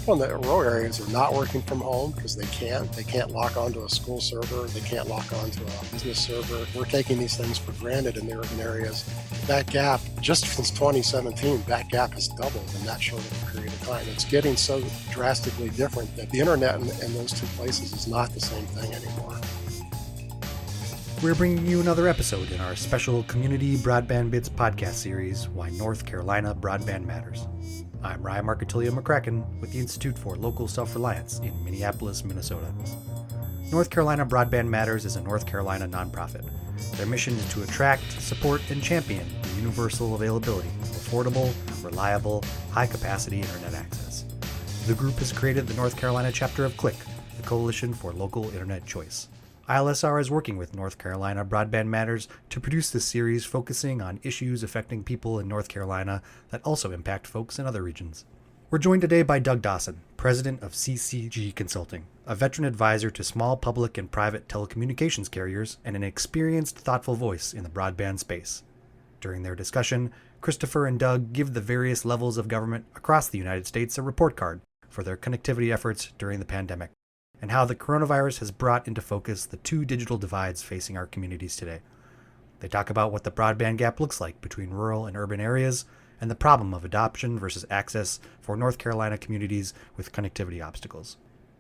people in the rural areas are not working from home because they can't. They can't lock onto a school server. They can't lock onto a business server. We're taking these things for granted in the urban areas. That gap, just since 2017, that gap has doubled in that short of a period of time. It's getting so drastically different that the internet in those two places is not the same thing anymore. We're bringing you another episode in our special Community Broadband Bits podcast series, Why North Carolina Broadband Matters. I'm Ryan Markatilia McCracken with the Institute for Local Self-Reliance in Minneapolis, Minnesota. North Carolina Broadband Matters is a North Carolina nonprofit. Their mission is to attract, support, and champion the universal availability of affordable, reliable, high-capacity internet access. The group has created the North Carolina chapter of CLIC, the Coalition for Local Internet Choice. ILSR is working with North Carolina Broadband Matters to produce this series focusing on issues affecting people in North Carolina that also impact folks in other regions. We're joined today by Doug Dawson, president of CCG Consulting, a veteran advisor to small public and private telecommunications carriers and an experienced, thoughtful voice in the broadband space. During their discussion, Christopher and Doug give the various levels of government across the United States a report card for their connectivity efforts during the pandemic, and how the coronavirus has brought into focus the two digital divides facing our communities today. They talk about what the broadband gap looks like between rural and urban areas, and the problem of adoption versus access for North Carolina communities with connectivity obstacles.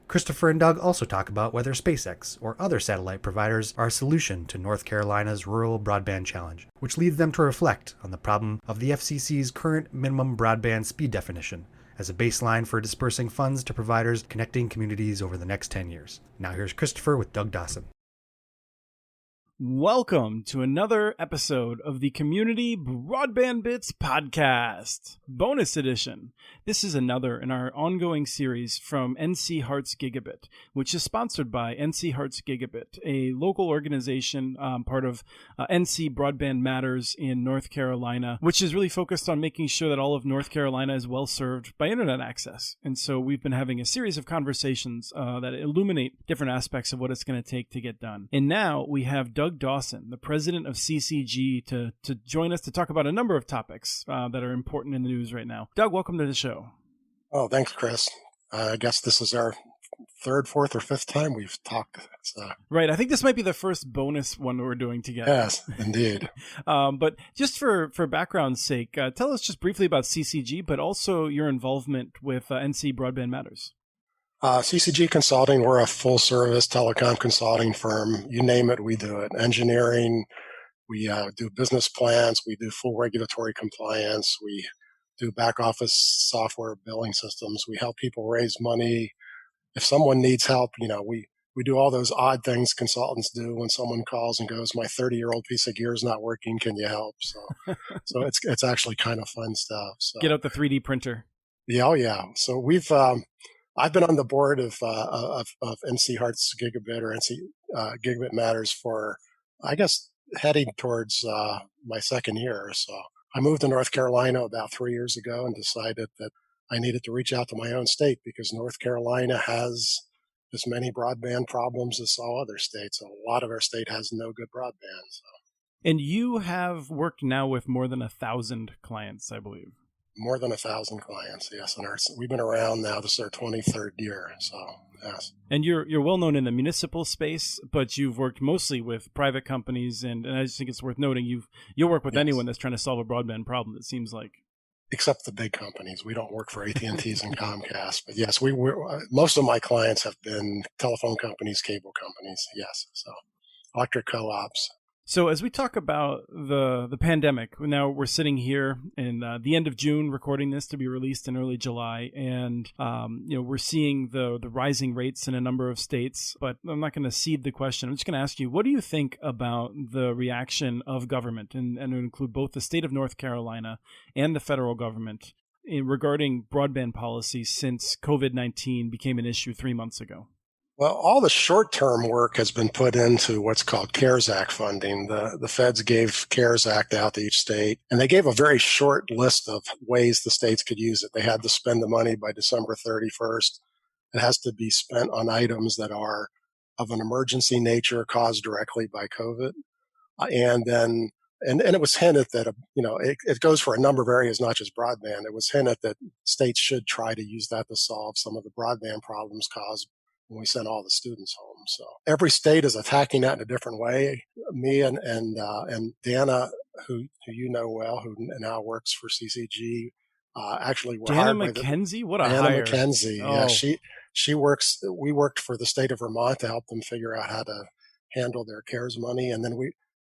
Christopher and Doug also talk about whether SpaceX or other satellite providers are a solution to North Carolina's rural broadband challenge, which leads them to reflect on the problem of the FCC's current minimum broadband speed definition as a baseline for dispersing funds to providers connecting communities over the next 10 years. Now here's Christopher with Doug Dawson. Welcome to another episode of the Community Broadband Bits podcast, bonus edition. This is another in our ongoing series from NC Hearts Gigabit, which is sponsored by NC Hearts Gigabit, a local organization part of NC Broadband Matters in North Carolina, which is really focused on making sure that all of North Carolina is well served by internet access. And so we've been having a series of conversations that illuminate different aspects of what it's going to take to get done. And now we have Doug Dawson, the president of CCG, to join us to talk about a number of topics that are important in the news right now. Doug, welcome to the show. Oh, thanks, Chris. I guess this is our third, fourth, or fifth time we've talked. Right. I think this might be the first bonus one we're doing together. Yes, indeed. But just for background's sake, tell us just briefly about CCG, but also your involvement with NC Broadband Matters. CCG Consulting, we're a full-service telecom consulting firm. You name it, we do it. Engineering, we do business plans, we do full regulatory compliance, we do back-office software billing systems. We help people raise money. If someone needs help, we do all those odd things consultants do when someone calls and goes, my 30-year-old piece of gear is not working, can you help? So it's actually kind of fun stuff. So, get out the 3D printer. Yeah, oh yeah. So I've been on the board of NC Hearts Gigabit or NC Gigabit Matters for, I guess, heading towards my second year. So I moved to North Carolina about 3 years ago and decided that I needed to reach out to my own state because North Carolina has as many broadband problems as all other states. A lot of our state has no good broadband. So. And you have worked now with more than 1,000 clients, I believe. More than 1,000 clients, yes. And we've been around now. This is our 23rd year, so yes. And you're well known in the municipal space, but you've worked mostly with private companies, and I just think it's worth noting you'll work with anyone that's trying to solve a broadband problem, it seems like. Except the big companies. We don't work for AT&Ts and Comcast, but yes, most of my clients have been telephone companies, cable companies, yes. So electric co-ops. So as we talk about the pandemic, now we're sitting here in the end of June recording this to be released in early July, and we're seeing the rising rates in a number of states, but I'm not going to cede the question. I'm just going to ask you, what do you think about the reaction of government, and it include both the state of North Carolina and the federal government, regarding broadband policy since COVID-19 became an issue 3 months ago? Well, all the short-term work has been put into what's called CARES Act funding. The feds gave CARES Act out to each state, and they gave a very short list of ways the states could use it. They had to spend the money by December 31st. It has to be spent on items that are of an emergency nature caused directly by COVID. And then and it was hinted that, it goes for a number of areas, not just broadband. It was hinted that states should try to use that to solve some of the broadband problems caused when we sent all the students home. So every state is attacking that in a different way. Me and Dana, who you know well, who now works for CCG, actually were Jana hired by McKenzie, what a Diana hire! McKenzie. Yeah, Oh, she works. We worked for the state of Vermont to help them figure out how to handle their CARES money, and then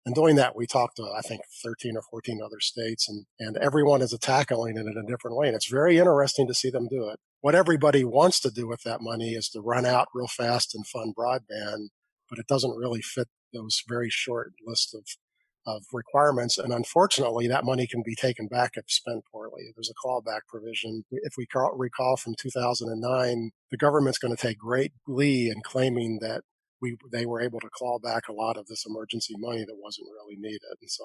in doing that, we talked to, I think, 13 or 14 other states, and everyone is tackling it in a different way. And it's very interesting to see them do it. What everybody wants to do with that money is to run out real fast and fund broadband, but it doesn't really fit those very short lists of requirements. And unfortunately, that money can be taken back if spent poorly. There's a clawback provision. If we recall from 2009, the government's going to take great glee in claiming that they were able to claw back a lot of this emergency money that wasn't really needed. And so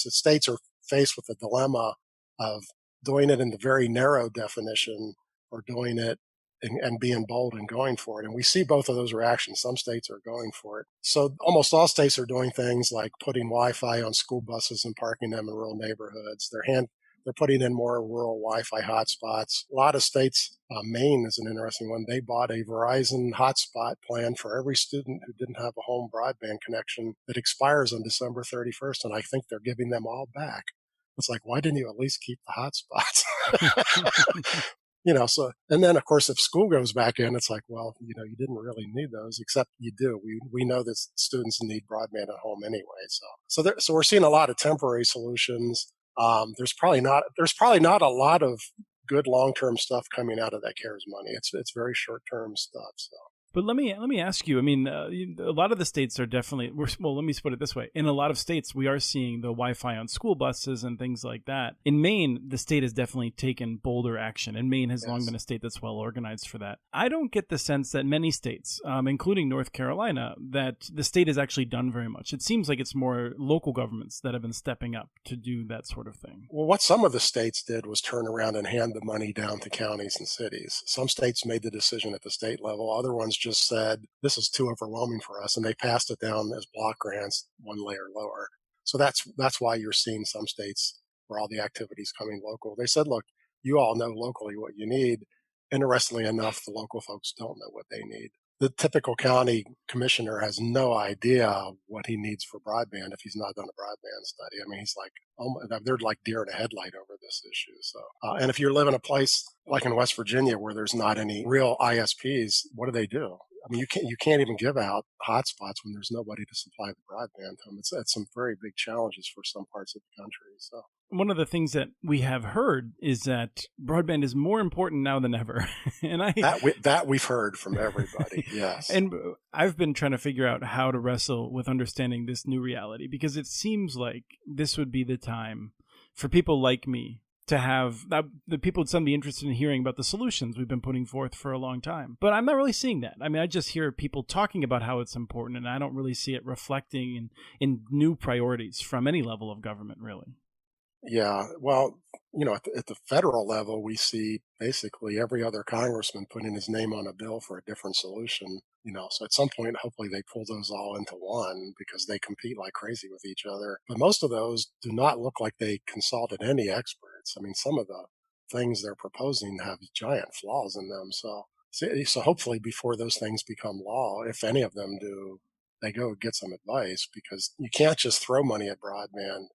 states are faced with the dilemma of doing it in the very narrow definition or doing it and being bold and going for it. And we see both of those reactions. Some states are going for it. So almost all states are doing things like putting Wi-Fi on school buses and parking them in rural neighborhoods. They're putting in more rural Wi-Fi hotspots. A lot of states, Maine is an interesting one. They bought a Verizon hotspot plan for every student who didn't have a home broadband connection that expires on December 31st. And I think they're giving them all back. It's like, why didn't you at least keep the hotspots? And then of course, if school goes back in, it's like, well, you didn't really need those, except you do. We know that students need broadband at home anyway. So we're seeing a lot of temporary solutions. There's probably not a lot of good long-term stuff coming out of that CARES money. It's very short-term stuff. So. But let me ask you. I mean, a lot of the states are definitely. Well, let me put it this way: in a lot of states, we are seeing the Wi-Fi on school buses and things like that. In Maine, the state has definitely taken bolder action, and Maine has long been a state that's well organized for that. I don't get the sense that many states, including North Carolina, that the state has actually done very much. It seems like it's more local governments that have been stepping up to do that sort of thing. Well, what some of the states did was turn around and hand the money down to counties and cities. Some states made the decision at the state level. Other ones just said, this is too overwhelming for us, and they passed it down as block grants one layer lower. So that's why you're seeing some states where all the activities coming local. They said, look, you all know locally what you need. Interestingly enough, the local folks don't know what they need. The typical county commissioner has no idea what he needs for broadband if he's not done a broadband study. I mean, he's like, oh, they're like deer in a headlight over this issue. So, and if you live in a place like in West Virginia where there's not any real ISPs, what do? I mean, you can't even give out hotspots when there's nobody to supply the broadband to them. It's some very big challenges for some parts of the country. So. One of the things that we have heard is that broadband is more important now than ever, and that we've heard from everybody. Yes, and I've been trying to figure out how to wrestle with understanding this new reality, because it seems like this would be the time for people like me to have the people would suddenly be interested in hearing about the solutions we've been putting forth for a long time. But I'm not really seeing that. I mean, I just hear people talking about how it's important, and I don't really see it reflecting in new priorities from any level of government, really. Yeah, well, at the federal level, we see basically every other congressman putting his name on a bill for a different solution. So at some point, hopefully they pull those all into one because they compete like crazy with each other. But most of those do not look like they consulted any experts. I mean, some of the things they're proposing have giant flaws in them. So hopefully before those things become law, if any of them do, they go get some advice, because you can't just throw money at broadband.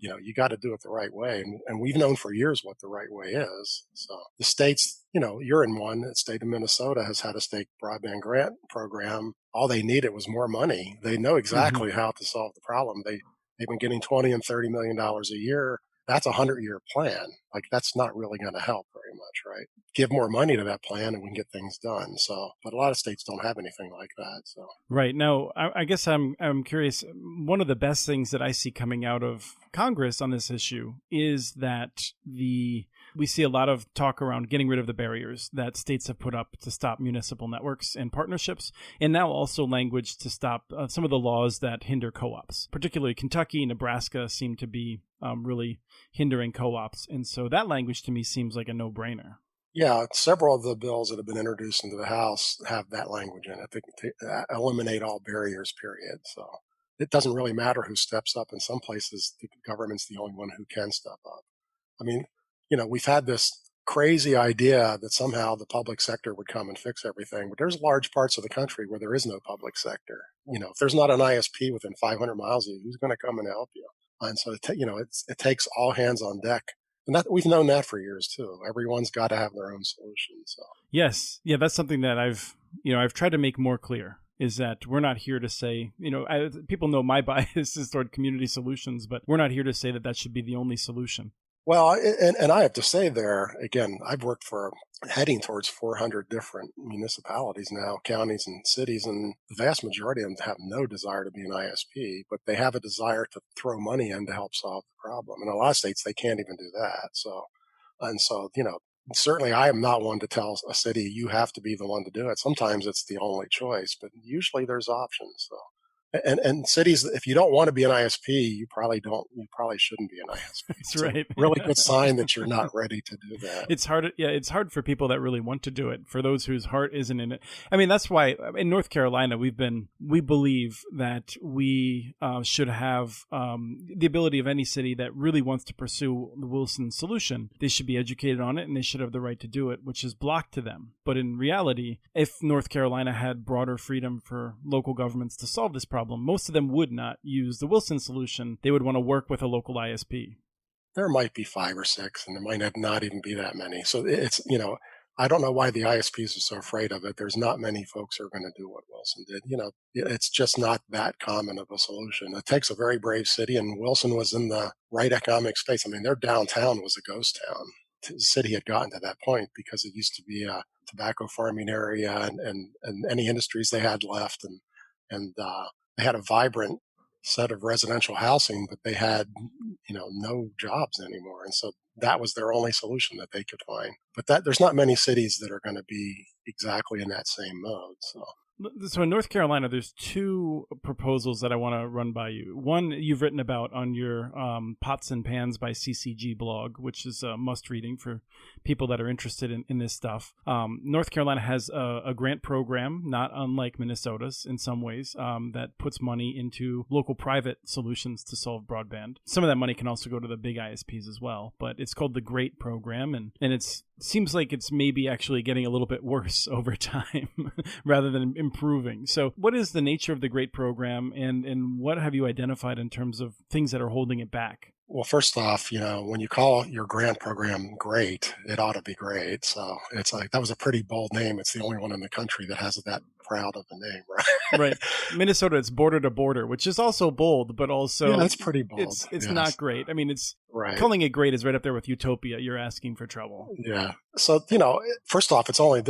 You got to do it the right way. And we've known for years what the right way is. So the states, you're in one. The state of Minnesota has had a state broadband grant program. All they needed was more money. They know exactly how to solve the problem. They've been getting $20 and $30 million a year. That's a 100-year plan. Like, that's not really going to help very much, right? Give more money to that plan and we can get things done. So, but a lot of states don't have anything like that. So, right now, I guess I'm curious. One of the best things that I see coming out of Congress on this issue is that we see a lot of talk around getting rid of the barriers that states have put up to stop municipal networks and partnerships, and now also language to stop some of the laws that hinder co-ops. Particularly Kentucky, Nebraska seem to be really hindering co-ops, and so that language to me seems like a no-brainer. Yeah, several of the bills that have been introduced into the House have that language in it to eliminate all barriers, period. So it doesn't really matter who steps up. In some places, the government's the only one who can step up. I mean, we've had this crazy idea that somehow the public sector would come and fix everything, but there's large parts of the country where there is no public sector. If there's not an ISP within 500 miles of you, who's going to come and help you? And so, it takes all hands on deck. And that we've known that for years too. Everyone's got to have their own solution. So yes, yeah, that's something that I've tried to make more clear. Is that we're not here to say, people know my bias is toward community solutions, but we're not here to say that should be the only solution. Well, and I have to say there, again, I've worked for heading towards 400 different municipalities now, counties and cities, and the vast majority of them have no desire to be an ISP, but they have a desire to throw money in to help solve the problem. In a lot of states, they can't even do that. So, certainly I am not one to tell a city, you have to be the one to do it. Sometimes it's the only choice, but usually there's options. So. And cities, if you don't want to be an ISP, you probably shouldn't be an ISP. That's right. Really good sign that you're not ready to do that. It's hard. Yeah, it's hard for people that really want to do it. For those whose heart isn't in it. I mean, that's why in North Carolina we believe that we should have the ability of any city that really wants to pursue the Wilson solution. They should be educated on it, and they should have the right to do it, which is blocked to them. But in reality, if North Carolina had broader freedom for local governments to solve this problem, most of them would not use the Wilson solution. They would want to work with a local ISP. There might be 5 or 6, and there might not even be that many. So it's, I don't know why the ISPs are so afraid of it. There's not many folks who are going to do what Wilson did. It's just not that common of a solution. It takes a very brave city, and Wilson was in the right economic space. I mean, their downtown was a ghost town. The city had gotten to that point because it used to be a tobacco farming area and any industries they had left. And they had a vibrant set of residential housing, but they had, no jobs anymore. And so that was their only solution that they could find. But there's not many cities that are going to be exactly in that same mode. So in North Carolina, there's 2 proposals that I want to run by you. One you've written about on your Pots and Pans by CCG blog, which is a must-reading for people that are interested in this stuff. North Carolina has a grant program, not unlike Minnesota's in some ways, that puts money into local private solutions to solve broadband. Some of that money can also go to the big ISPs as well, but it's called the GREAT program, and it's seems like it's maybe actually getting a little bit worse over time rather than improving. So what is the nature of the GREAT program, and what have you identified in terms of things that are holding it back? Well, first off, when you call your grant program GREAT, it ought to be great. So it's like, that was a pretty bold name. It's the only one in the country that has that proud of a name, right? Right. Minnesota, it's border to border, which is also bold, but also that's pretty bold. It's yes. not great. I mean, it's right. Calling it great is right up there with utopia. You're asking for trouble. Yeah. So, first off, it's only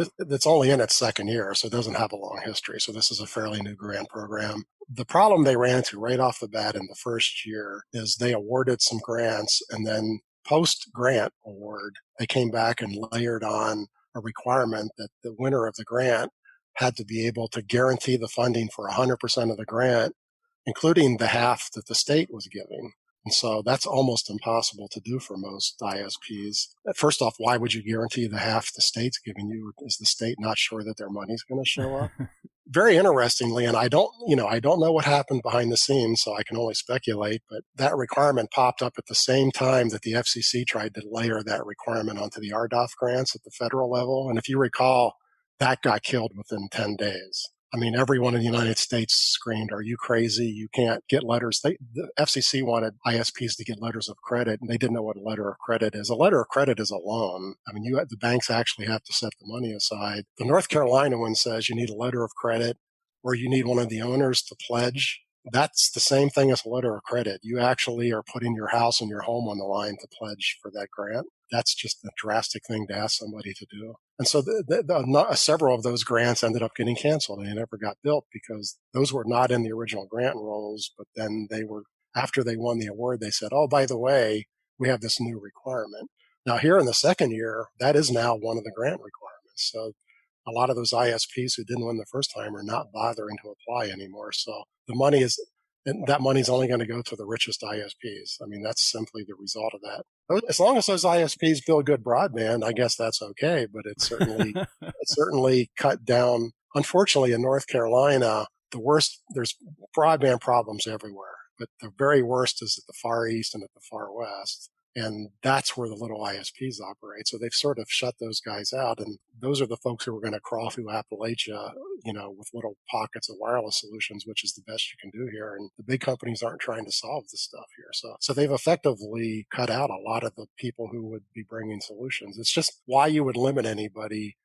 in its second year, so it doesn't have a long history. So this is a fairly new grant program. The problem they ran into right off the bat in the first year is they awarded some grants, and then post-grant award, they came back and layered on a requirement that the winner of the grant had to be able to guarantee the funding for 100% of the grant, including the half that the state was giving. And so that's almost impossible to do for most ISPs. First off, why would you guarantee the half the state's giving you? Is the state not sure that their money's going to show up? Very interestingly, and I don't know what happened behind the scenes, so I can only speculate, but that requirement popped up at the same time that the FCC tried to layer that requirement onto the RDOF grants at the federal level. And if you recall, that got killed within 10 days. I mean, everyone in the United States screamed, "Are you crazy? You can't get letters." The FCC wanted ISPs to get letters of credit, and they didn't know what a letter of credit is. A letter of credit is a loan. I mean, the banks actually have to set the money aside. The North Carolina one says you need a letter of credit, or you need one of the owners to pledge. That's the same thing as a letter of credit. You actually are putting your house and your home on the line to pledge for that grant. That's just a drastic thing to ask somebody to do. And so several of those grants ended up getting canceled. They never got built because those were not in the original grant rolls. But then after they won the award, they said, "Oh, by the way, we have this new requirement." Now here in the second year, that is now one of the grant requirements. So a lot of those ISPs who didn't win the first time are not bothering to apply anymore. So that money is only going to go to the richest ISPs. I mean, that's simply the result of that. As long as those ISPs build good broadband, I guess that's okay. But it certainly cut down. Unfortunately, in North Carolina, the worst, there's broadband problems everywhere, but the very worst is at the Far East and at the Far West. And that's where the little ISPs operate. So they've sort of shut those guys out. And those are the folks who are going to crawl through Appalachia, with little pockets of wireless solutions, which is the best you can do here. And the big companies aren't trying to solve this stuff here. So they've effectively cut out a lot of the people who would be bringing solutions. It's just why you would limit anybody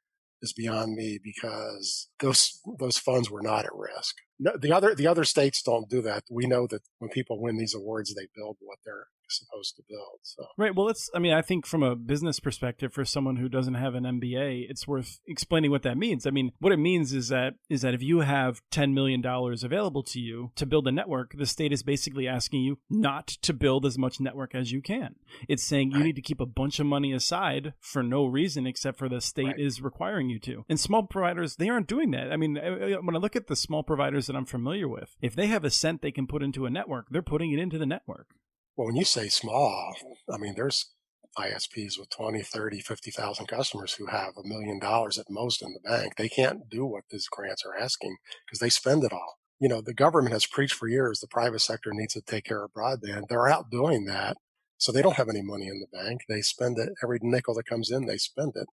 is beyond me, because those funds were not at risk. No, the other states don't do that. We know that when people win these awards, they build what they're supposed to build. So right. Well, I think from a business perspective, for someone who doesn't have an MBA, it's worth explaining what that means. I mean, what it means is that if you have $10 million available to you to build a network, the state is basically asking you not to build as much network as you can. It's saying you need to keep a bunch of money aside for no reason except for the state is requiring you to. And small providers, they aren't doing that. I mean, when I look at the small providers that I'm familiar with, if they have a cent they can put into a network, they're putting it into the network. Well, when you say small, I mean, there's ISPs with 20, 30, 50,000 customers who have $1 million at most in the bank. They can't do what these grants are asking because they spend it all. The government has preached for years the private sector needs to take care of broadband. They're out doing that. So they don't have any money in the bank. They spend it. Every nickel that comes in, they spend it.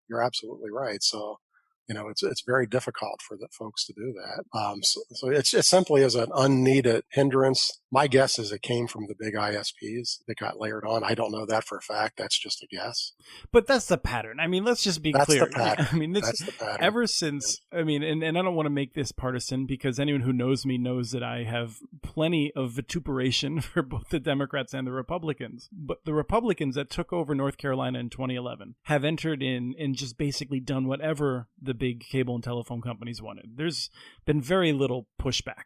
You're absolutely right. So, it's very difficult for the folks to do that. So it simply is an unneeded hindrance. My guess is it came from the big ISPs that got layered on. I don't know that for a fact. That's just a guess. But that's the pattern. I mean, let's just be that's clear. The pattern. I mean, that's the pattern. Ever since, I mean, and I don't want to make this partisan because anyone who knows me knows that I have plenty of vituperation for both the Democrats and the Republicans. But the Republicans that took over North Carolina in 2011 have entered in and just basically done whatever the big cable and telephone companies wanted. There's been very little pushback.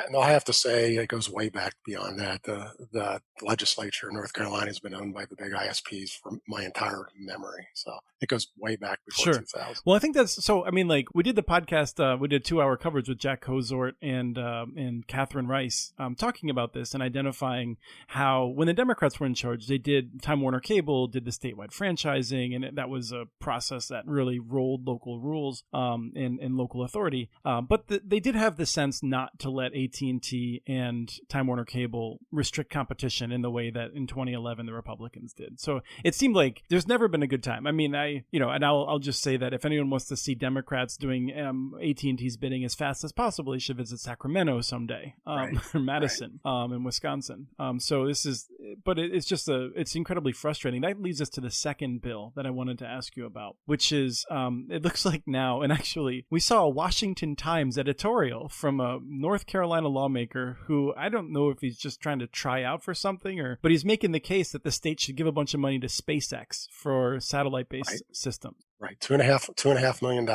No, I have to say it goes way back beyond that. The legislature in North Carolina has been owned by the big ISPs for my entire memory. So it goes way back before 2000. Well, I think that's so. I mean, like we did the podcast, we did 2-hour coverage with Jack Kozort and Catherine Rice talking about this and identifying how when the Democrats were in charge, they did Time Warner Cable, did the statewide franchising, and that was a process that really rolled local rules and local authority. But they did have the sense not to let AT&T and Time Warner Cable restrict competition in the way that in 2011 the Republicans did. So it seemed like there's never been a good time. I mean, and I'll just say that if anyone wants to see Democrats doing AT&T's bidding as fast as possible, they should visit Sacramento someday, or Madison, in Wisconsin. So this is, but it's incredibly frustrating. That leads us to the second bill that I wanted to ask you about, which is, it looks like now, and actually we saw a Washington Times editorial from a North Carolina lawmaker who I don't know if he's just trying to try out for something but he's making the case that the state should give a bunch of money to SpaceX for satellite-based systems. Right. $2.5 million.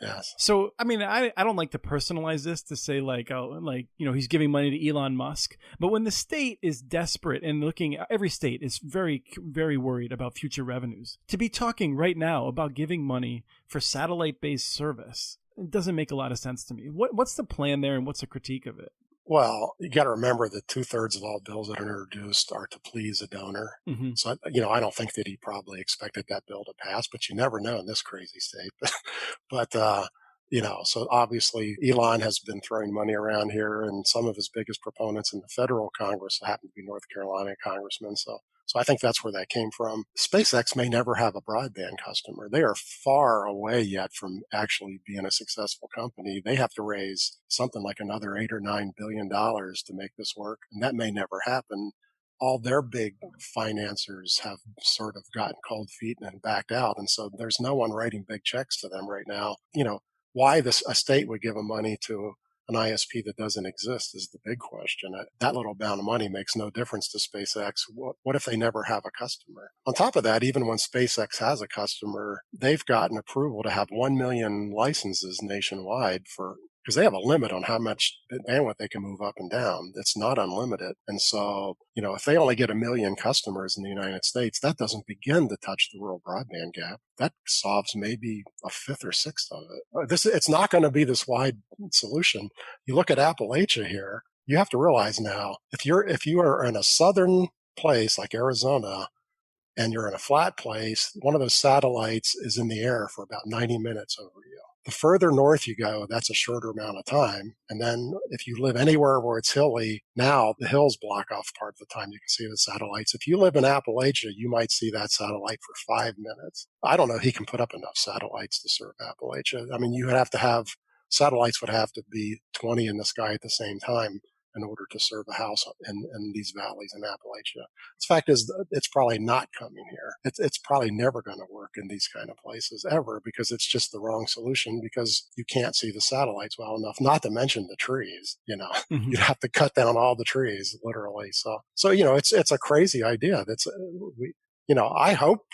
Yes. So, I mean, I don't like to personalize this to say he's giving money to Elon Musk, but when the state is desperate and every state is very, very worried about future revenues, to be talking right now about giving money for satellite-based service, it doesn't make a lot of sense to me. What's the plan there and what's the critique of it? Well, you got to remember that 2/3 of all bills that are introduced are to please a donor. Mm-hmm. So, I don't think that he probably expected that bill to pass, but you never know in this crazy state. But, so obviously Elon has been throwing money around here, and some of his biggest proponents in the federal Congress happen to be North Carolina congressmen. So I think that's where that came from. SpaceX may never have a broadband customer. They are far away yet from actually being a successful company. They have to raise something like another $8 or $9 billion to make this work, and that may never happen. All their big financiers have sort of gotten cold feet and backed out, and so there's no one writing big checks to them right now. Why a state would give them money to an ISP that doesn't exist is the big question. That little amount of money makes no difference to SpaceX. What if they never have a customer? On top of that, even when SpaceX has a customer, they've gotten approval to have 1 million licenses nationwide because they have a limit on how much bandwidth they can move up and down. It's not unlimited. And so, if they only get 1 million customers in the United States, that doesn't begin to touch the rural broadband gap. That solves maybe a fifth or sixth of it. It's not going to be this wide solution. You look at Appalachia here, you have to realize now, if you are in a southern place like Arizona and you're in a flat place, one of those satellites is in the air for about 90 minutes over you. The further north you go, that's a shorter amount of time. And then if you live anywhere where it's hilly, now the hills block off part of the time you can see the satellites. If you live in Appalachia, you might see that satellite for 5 minutes. I don't know he can put up enough satellites to serve Appalachia. I mean, you would have to have satellites would have to be 20 in the sky at the same time in order to serve a house in these valleys in Appalachia. The fact is, it's probably not coming here. It's probably never going to work in these kind of places ever because it's just the wrong solution because you can't see the satellites well enough, not to mention the trees, Mhm. You'd have to cut down all the trees literally. So, it's a crazy idea. I hope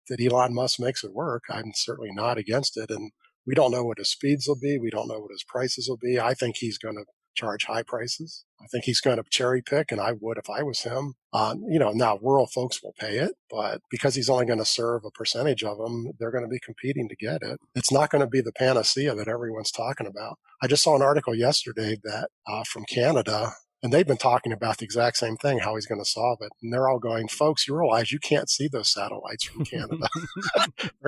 that Elon Musk makes it work. I'm certainly not against it. And we don't know what his speeds will be. We don't know what his prices will be. I think he's going to charge high prices. I think he's going to cherry pick, and I would if I was him. Now rural folks will pay it, but because he's only going to serve a percentage of them, they're going to be competing to get it. It's not going to be the panacea that everyone's talking about. I just saw an article yesterday that from Canada, and they've been talking about the exact same thing, how he's going to solve it. And they're all going, folks, you realize you can't see those satellites from Canada.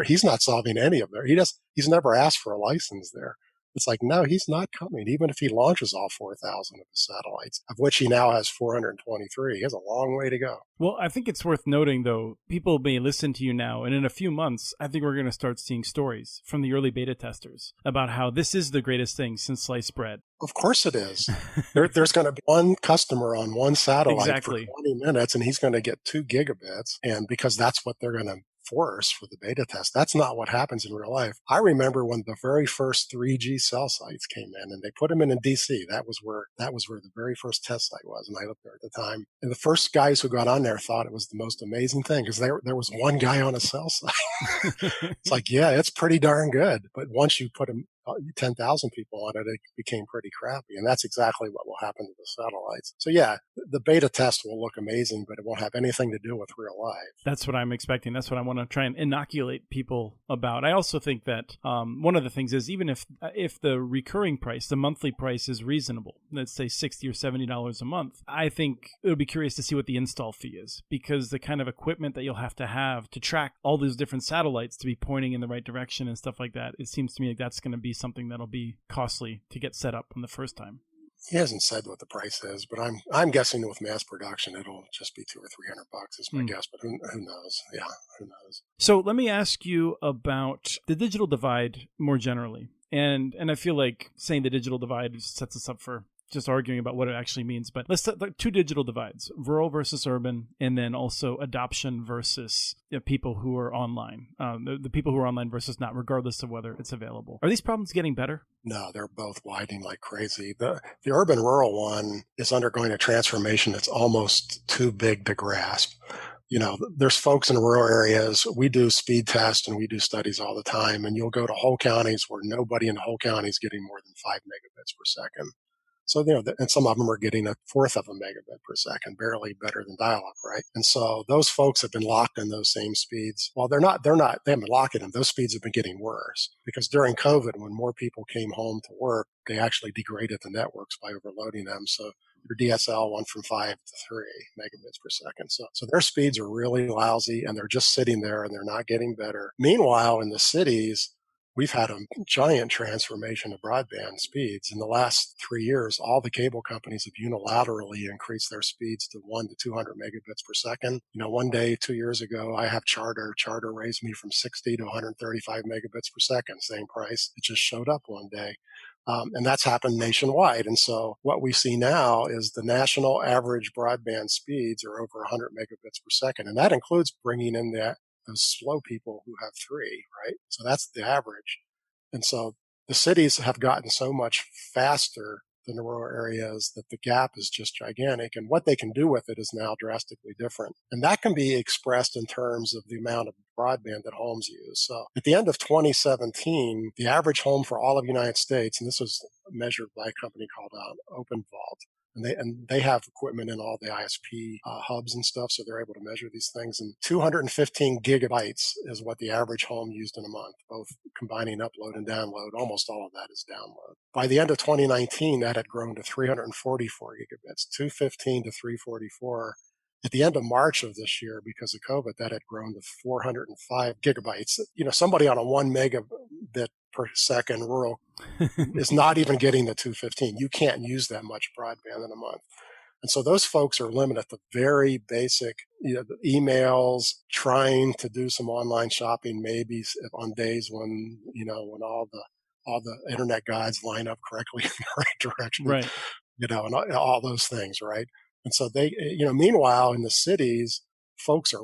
He's not solving any of it. He's never asked for a license there. It's like, no, he's not coming. Even if he launches all 4,000 of his satellites, of which he now has 423, he has a long way to go. Well, I think it's worth noting, though, people may listen to you now, and in a few months, I think we're going to start seeing stories from the early beta testers about how this is the greatest thing since sliced bread. Of course it is. There's going to be one customer on one satellite for 20 minutes, and he's going to get 2 gigabits. And because that's what they're going to force for the beta test. That's not what happens in real life. I remember when the very first 3G cell sites came in and they put them in DC. That was where the very first test site was. And I lived there at the time. And the first guys who got on there thought it was the most amazing thing because there was one guy on a cell site. It's like, yeah, it's pretty darn good. But once you put 10,000 people on it, it became pretty crappy. And that's exactly what will happen to the satellites. So yeah, the beta test will look amazing, but it won't have anything to do with real life. That's what I'm expecting. That's what I want to try and inoculate people about. I also think that one of the things is even if the recurring price, the monthly price is reasonable, let's say $60 or $70 a month, I think it would be curious to see what the install fee is because the kind of equipment that you'll have to track all those different satellites to be pointing in the right direction and stuff like that, it seems to me like that's going to be something that'll be costly to get set up on the first time. He hasn't said what the price is, but I'm guessing with mass production it'll just be $200 or $300 is my guess. But who knows? Yeah, who knows? So let me ask you about the digital divide more generally, and I feel like saying the digital divide sets us up for just arguing about what it actually means. But let's set two digital divides: rural versus urban, and then also adoption versus people who are online. The people who are online versus not, regardless of whether it's available. Are these problems getting better? No, they're both widening like crazy. The urban-rural one is undergoing a transformation that's almost too big to grasp. There's folks in rural areas. We do speed tests and we do studies all the time, and you'll go to whole counties where nobody in the whole county is getting more than 5 megabits per second. So, and some of them are getting a fourth of a megabit per second, barely better than dial-up, right? And so those folks have been locked in those same speeds. Well, they haven't been locked in them. Those speeds have been getting worse because during COVID, when more people came home to work, they actually degraded the networks by overloading them. So your DSL went from 5 to 3 megabits per second. So their speeds are really lousy and they're just sitting there and they're not getting better. Meanwhile, in the cities, we've had a giant transformation of broadband speeds. In the last 3 years, all the cable companies have unilaterally increased their speeds to 1 to 200 megabits per second. One day, 2 years ago, I have Charter. Charter raised me from 60 to 135 megabits per second, same price. It just showed up one day. And that's happened nationwide. And so what we see now is the national average broadband speeds are over 100 megabits per second. And that includes bringing in those slow people who have 3, right? So that's the average. And so the cities have gotten so much faster than the rural areas that the gap is just gigantic. And what they can do with it is now drastically different. And that can be expressed in terms of the amount of broadband that homes use. So at the end of 2017, the average home for all of the United States, and this was measured by a company called Open Vault, and they have equipment in all the ISP hubs and stuff, so they're able to measure these things. And 215 gigabytes is what the average home used in a month, both combining upload and download. Almost all of that is download. By the end of 2019, that had grown to 344 gigabits, 215 to 344. At the end of March of this year, because of COVID, that had grown to 405 gigabytes. Somebody on a 1 megabit per second rural is not even getting the 215. You can't use that much broadband in a month. And so those folks are limited to very basic, the emails, trying to do some online shopping, maybe on days when, when all the internet guides line up correctly in the right direction, Right. and all those things, right? And so meanwhile, in the cities, folks are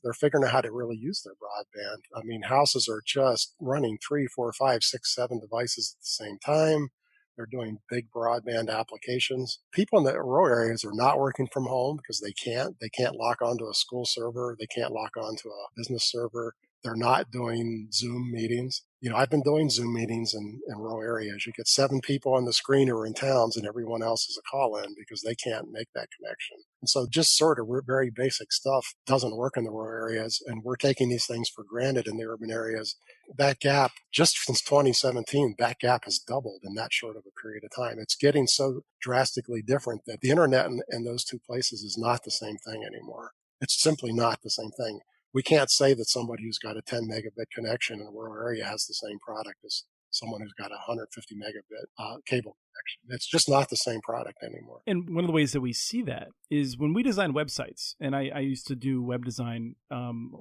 they're figuring out how to really use their broadband. I mean, houses are just running 3, 4, 5, 6, 7 devices at the same time. They're doing big broadband applications. People in the rural areas are not working from home because they can't. They can't lock onto a school server. They can't lock onto a business server. They're not doing Zoom meetings. I've been doing Zoom meetings in rural areas. You get 7 people on the screen who are in towns and everyone else is a call-in because they can't make that connection. And so just sort of very basic stuff doesn't work in the rural areas. And we're taking these things for granted in the urban areas. That gap, just since 2017, that gap has doubled in that short of a period of time. It's getting so drastically different that the internet in those two places is not the same thing anymore. It's simply not the same thing. We can't say that somebody who's got a 10 megabit connection in a rural area has the same product as someone who's got a 150 megabit cable connection. It's just not the same product anymore. And one of the ways that we see that is when we design websites, and I used to do web design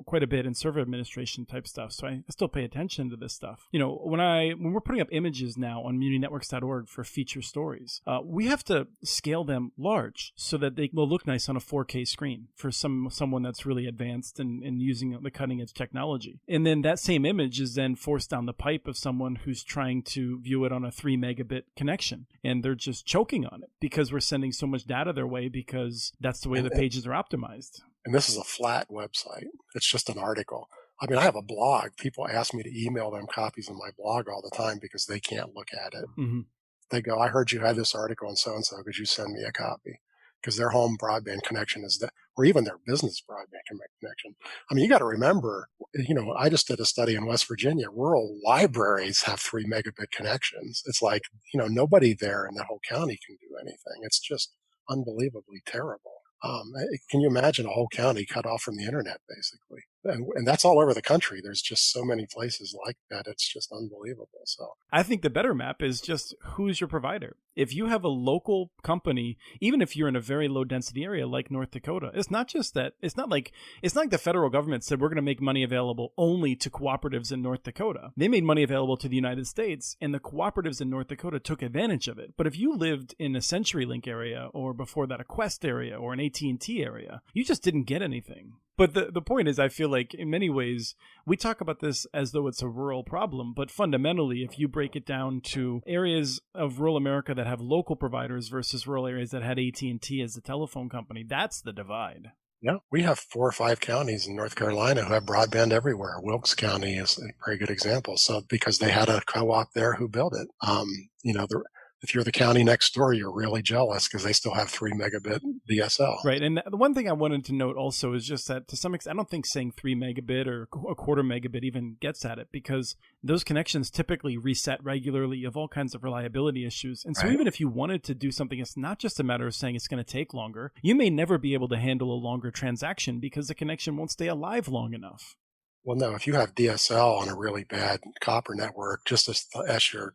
quite a bit and server administration type stuff, so I still pay attention to this stuff. When we're putting up images now on muninetworks.org for feature stories, we have to scale them large so that they will look nice on a 4K screen for someone that's really advanced and using the cutting edge technology. And then that same image is then forced down the pipe of someone who's trying to view it on a 3 megabit connection, and they're just choking on it because we're sending so much data their way because that's the way the pages are optimized. And this is a flat website. It's just an article. I mean, I have a blog. People ask me to email them copies of my blog all the time because they can't look at it. Mm-hmm. They go, I heard you had this article on so-and-so. Could you send me a copy? Because their home broadband connection is or even their business broadband connection. I mean, you got to remember, I just did a study in West Virginia. Rural libraries have 3 megabit connections. It's like, nobody there in that whole county can do anything. It's just unbelievably terrible. Can you imagine a whole county cut off from the internet, basically? And that's all over the country. There's just so many places like that. It's just unbelievable. So I think the better map is just who's your provider. If you have a local company, even if you're in a very low density area like North Dakota, it's not just that. It's not like the federal government said we're going to make money available only to cooperatives in North Dakota. They made money available to the United States, and the cooperatives in North Dakota took advantage of it. But if you lived in a CenturyLink area, or before that a Quest area or an AT&T area, you just didn't get anything. But the point is, I feel like in many ways, we talk about this as though it's a rural problem. But fundamentally, if you break it down to areas of rural America that have local providers versus rural areas that had AT&T as the telephone company, that's the divide. Yeah, we have 4 or 5 counties in North Carolina who have broadband everywhere. Wilkes County is a very good example. So because they had a co-op there who built it, if you're the county next door, you're really jealous because they still have 3 megabit DSL. Right. And the one thing I wanted to note also is just that to some extent, I don't think saying 3 megabit or a quarter megabit even gets at it, because those connections typically reset regularly. You have all kinds of reliability issues. And so even if you wanted to do something, it's not just a matter of saying it's going to take longer. You may never be able to handle a longer transaction because the connection won't stay alive long enough. Well, no, if you have DSL on a really bad copper network, just as your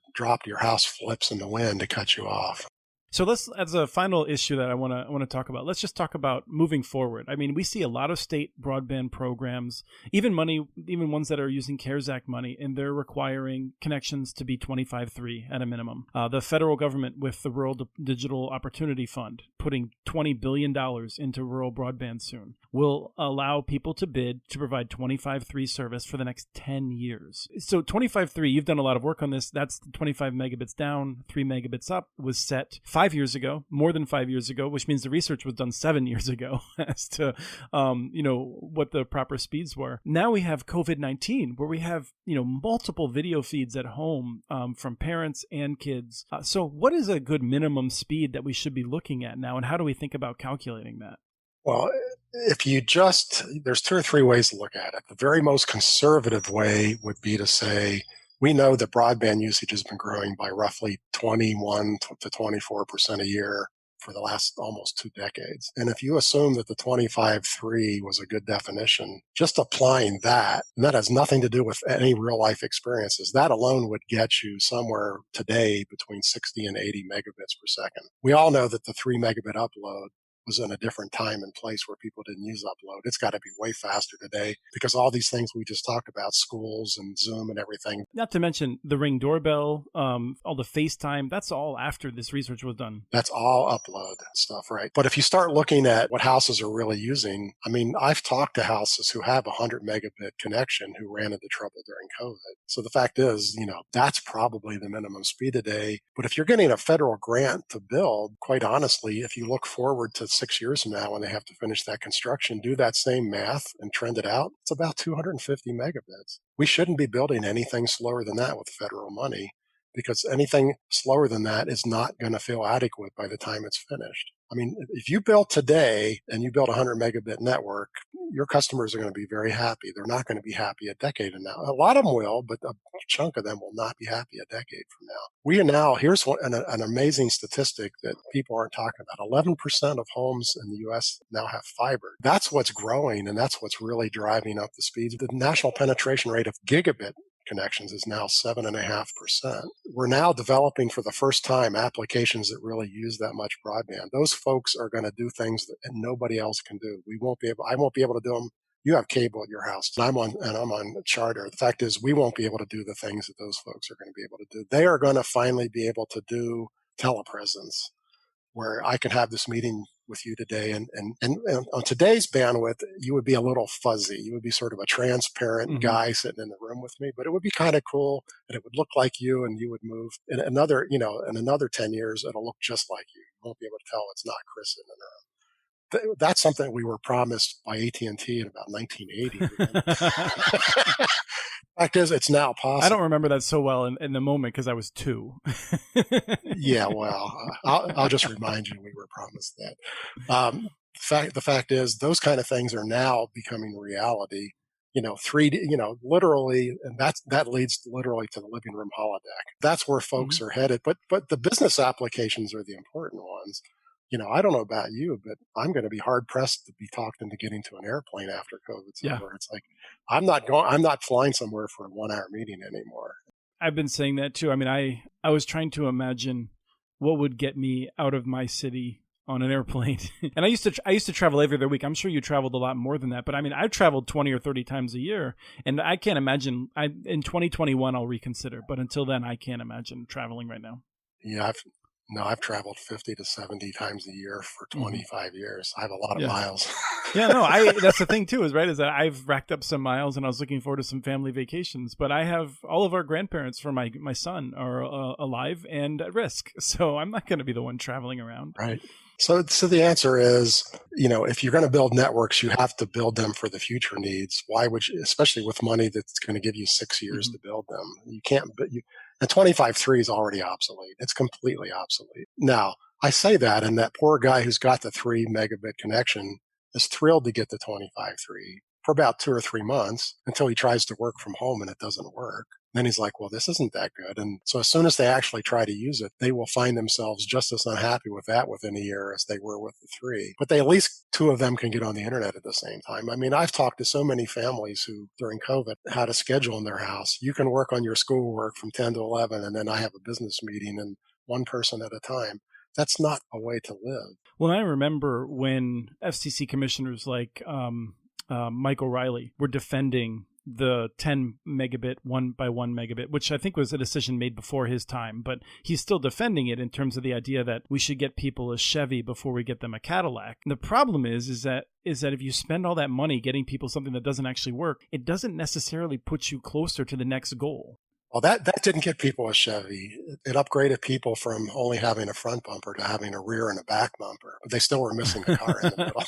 house flips in the wind to cut you off. So let's, as a final issue that I want to talk about, let's just talk about moving forward. I mean, we see a lot of state broadband programs, even ones that are using CARES Act money, and they're requiring connections to be 25/3 at a minimum. The federal government with the Rural Digital Opportunity Fund putting $20 billion into rural broadband soon will allow people to bid to provide 25/3 service for the next 10 years. So 25/3, you've done a lot of work on this. That's 25 megabits down, 3 megabits up, was set 5 years ago, more than 5 years ago, which means the research was done 7 years ago as to, what the proper speeds were. Now we have COVID-19, where we have, multiple video feeds at home from parents and kids. So what is a good minimum speed that we should be looking at now, and how do we think about calculating that? Well, there's 2 or 3 ways to look at it. The very most conservative way would be to say, we know that broadband usage has been growing by roughly 21 to 24% a year for the last almost 2 decades. And if you assume that the 25.3 was a good definition, just applying that, and that has nothing to do with any real life experiences, that alone would get you somewhere today between 60 and 80 megabits per second. We all know that the 3 megabit upload was in a different time and place where people didn't use upload. It's got to be way faster today because all these things we just talked about, schools and Zoom and everything. Not to mention the Ring doorbell, all the FaceTime, that's all after this research was done. That's all upload stuff, right? But if you start looking at what houses are really using, I mean, I've talked to houses who have a 100 megabit connection who ran into trouble during COVID. So the fact is, that's probably the minimum speed today. But if you're getting a federal grant to build, quite honestly, if you look forward to 6 years from now when they have to finish that construction, do that same math and trend it out, it's about 250 megabits. We shouldn't be building anything slower than that with federal money because anything slower than that is not going to feel adequate by the time it's finished. I mean, if you build today and you build a 100 megabit network, your customers are going to be very happy. They're not going to be happy a decade from now. A lot of them will, but a chunk of them will not be happy a decade from now. We are now, here's an amazing statistic that people aren't talking about. 11% of homes in the U.S. now have fiber. That's what's growing, and that's what's really driving up the speeds. The national penetration rate of gigabit connections is now 7.5%. We're now developing for the first time applications that really use that much broadband. Those folks are going to do things that nobody else can do. I won't be able to do them. You have cable at your house, and I'm on Charter. The fact is, we won't be able to do the things that those folks are going to be able to do. They are going to finally be able to do telepresence, where I can have this meeting with you today. And on today's bandwidth, you would be a little fuzzy. You would be sort of a transparent guy sitting in the room with me, but it would be kind of cool and it would look like you and you would move. In another 10 years, it'll look just like you. You won't be able to tell it's not Chris in the room. That's something we were promised by AT&T in about 1980. Fact is, it's now possible. I don't remember that so well in the moment because I was 2. Yeah, well, I'll just remind you we were promised that. The fact is, those kind of things are now becoming reality. 3D, literally, and that leads literally to the living room holodeck. That's where folks are headed. But the business applications are the important ones. I don't know about you, but I'm going to be hard pressed to be talked into getting to an airplane after COVID's over. It's like, I'm not flying somewhere for a 1-hour meeting anymore. I've been saying that too. I mean, I was trying to imagine what would get me out of my city on an airplane. And I used to travel every other week. I'm sure you traveled a lot more than that, but I mean, I've traveled 20 or 30 times a year, and I can't imagine. In 2021, I'll reconsider, but until then, I can't imagine traveling right now. Yeah, I've traveled 50 to 70 times a year for 25 years. I have a lot of miles. That's the thing too, is that I've racked up some miles and I was looking forward to some family vacations, but I have all of our grandparents for my son are alive and at risk. So I'm not going to be the one traveling around. Right. So the answer is, if you're going to build networks, you have to build them for the future needs. Why would you, especially with money that's going to give you 6 years to build them? You can't, and 25.3 is already obsolete. It's completely obsolete. Now, I say that, and that poor guy who's got the 3 megabit connection is thrilled to get the 25.3 for about 2 or 3 months until he tries to work from home and it doesn't work. Then he's like, well, this isn't that good. And so as soon as they actually try to use it, they will find themselves just as unhappy with that within a year as they were with the 3. But at least 2 of them can get on the internet at the same time. I mean, I've talked to so many families who during COVID had a schedule in their house. You can work on your schoolwork from 10 to 11, and then I have a business meeting and one person at a time. That's not a way to live. Well, I remember when FCC commissioners like Mike O'Reilly were defending the 10 megabit 1 by 1 megabit, which I think was a decision made before his time, but he's still defending it in terms of the idea that we should get people a Chevy before we get them a Cadillac. And the problem is that if you spend all that money getting people something that doesn't actually work, it doesn't necessarily put you closer to the next goal. Well, that didn't get people a Chevy. It upgraded people from only having a front bumper to having a rear and a back bumper, but they still were missing a car in the middle.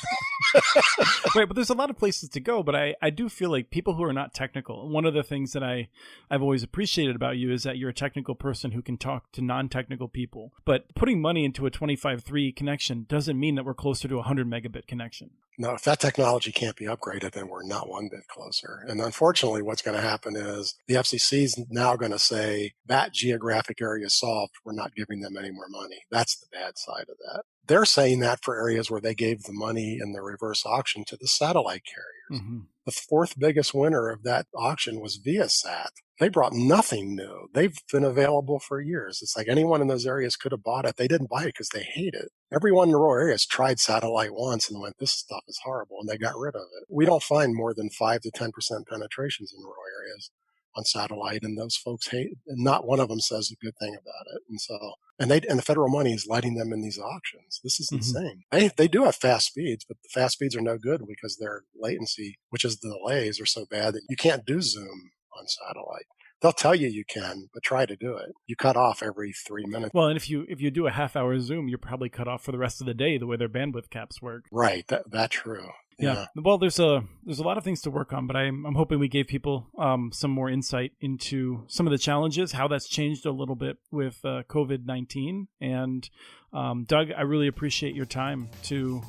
Right, but there's a lot of places to go, but I do feel like people who are not technical, one of the things that I've always appreciated about you is that you're a technical person who can talk to non-technical people. But putting money into a 25.3 connection doesn't mean that we're closer to a 100 megabit connection. No, if that technology can't be upgraded, then we're not one bit closer. And unfortunately, what's going to happen is the FCC is now going to say that geographic area is solved. We're not giving them any more money. That's the bad side of that. they're saying that for areas where they gave the money in the reverse auction to the satellite carriers. Mm-hmm. The fourth biggest winner of that auction was Viasat. They brought nothing new. They've been available for years. It's like anyone in those areas could have bought it. They didn't buy it because they hate it. Everyone in the rural areas tried satellite once and went, this stuff is horrible, and they got rid of it. We don't find more than 5 to 10% penetrations in rural areas on satellite, and those folks hate, and not one of them says a good thing about it. And so, and the federal money is lighting them in these auctions. This is insane. They do have fast speeds, but the fast speeds are no good because their latency, which is the delays, are so bad that you can't do Zoom on satellite. They'll tell you can, but try to do it. You cut off every 3 minutes. Well, and if you do a half-hour Zoom, you're probably cut off for the rest of the day, the way their bandwidth caps work. Right, that's true. Yeah. Well, there's a lot of things to work on, but I'm hoping we gave people some more insight into some of the challenges, how that's changed a little bit with COVID-19. And Doug, I really appreciate your time to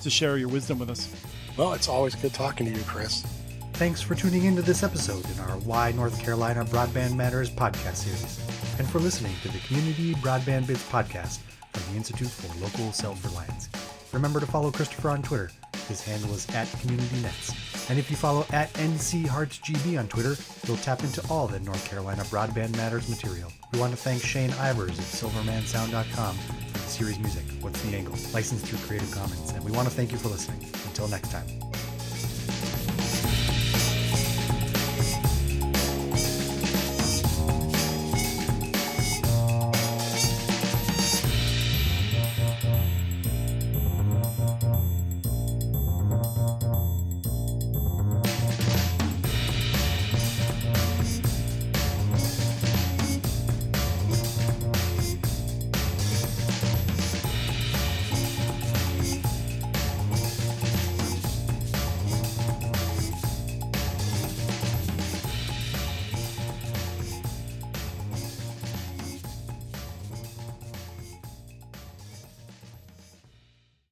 share your wisdom with us. Well, it's always good talking to you, Chris. Thanks for tuning into this episode in our Why North Carolina Broadband Matters podcast series, and for listening to the Community Broadband Bits podcast from the Institute for Local Self-Reliance. Remember to follow Christopher on Twitter. His handle is @CommunityNets. And if you follow @NCHeartsGB on Twitter, you'll tap into all the North Carolina Broadband Matters material. We want to thank Shane Ivers at SilvermanSound.com for the series music, What's the Angle, licensed through Creative Commons. And we want to thank you for listening. Until next time.